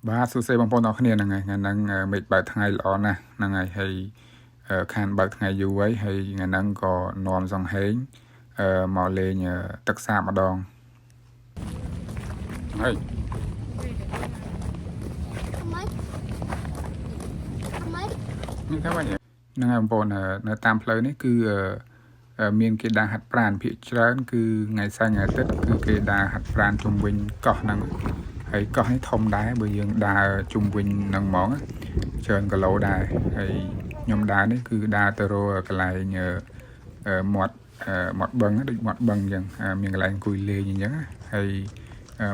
បាទសួស្តីបងប្អូនអរគ្នាហ្នឹងហើយថ្ងៃហ្នឹងមេឃបើកថ្ងៃល្អណាស់ហ្នឹងហើយហើយខានបើកថ្ងៃយូរហើយថ្ងៃហ្នឹងក៏នាំសង្ហេងមកលេងទឹកសាបម្ដងហើយនេះថាហ្នឹងហើយបងប្អូននៅតាមផ្លូវនេះគឺមានគេដើរហាត់ប្រាណភាគច្រើនគឺថ្ងៃសៅរ៍ថ្ងៃអាទិត្យគឺគេដើរហាត់ប្រាណជុំវិញកោះហ្នឹងហើយកោះនេះធំដែរបើយើងដើរជុំវិញហ្នឹងហ្មងច្រើនគីឡូដែរហើយខ្ញុំដើរនេះគឺដើរទៅរកកន្លែងមាត់បឹងដូចមាត់បឹងអញ្ចឹងមានកន្លែងអង្គុយលេងអញ្ចឹងហើយ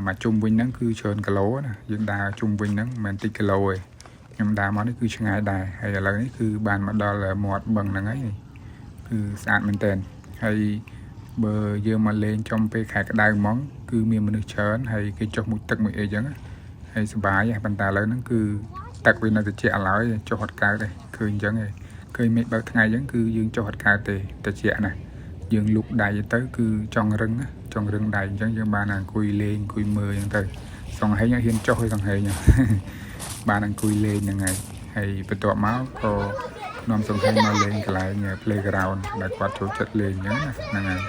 មកជុំវិញហ្នឹងគឺច្រើនគីឡូណាយើងដើរជុំវិញហ្នឹងមិនមែនតិចគីឡូទេខ្ញុំដើរមកនេះគឺឆ្ងាយដែរហើយឥឡូវនេះគឺបានមកដល់មាត់បឹងហ្នឹងហើយគឺស្អាតមែនតើហើយបើយើងមកលេងចំពេលខែក្តៅហ្មងគឺមានមនុស្សច្រើនហើយគេចុះមួយទឹកមួយអីចឹងហើយសុបាយប៉ុន្តែឥឡូវហ្នឹងគឺទឹកវានៅត្រជាក់ឡើយចុះអត់កើតទេឃើញចឹងឯងឃើញមេឃបើកថ្ងៃចឹងគឺយើងចុះអត់កើតទេត្រជាក់ណាស់យើងលូកដៃទៅគឺចង់រឹងដៃអញ្ចឹងយើងបានអង្គុយលេងអង្គុយមើលអញ្ចឹងទៅសង្ហេងហ៊ានចុះឲ្យសង្ហេងបានអង្គុយលេងហ្នឹងហើយបន្ទាប់មកក៏នាំសង្ហេងមកលេងកន្លែង playground ដែលគាត់ចូលចិត្តលេងអញ្ចឹងហ្នឹងហើយ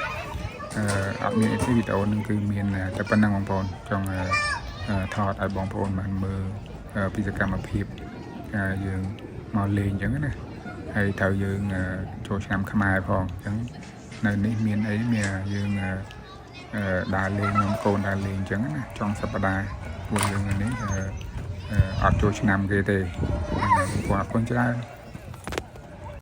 អត់មានវីដេអូនឹងគឺមានតែប៉ុណ្្នឹងបងប្អូនចង់ថតឲ្យបងប្អូនបានមើលពីសកម្មភាពយើងមកលេងអញ្ចឹងណាហើយត្រូវយើងចូលឆ្នាំខ្មែរផងអញ្ចឹងនៅនេះមានអីមានយើងដើរលេងនាំកូនដើរលេងអញ្ចឹងណាចង់សប្តាហ៍ពួកយើងនេះអត់ចូលឆ្នាំគេទេអរគុណច្រើន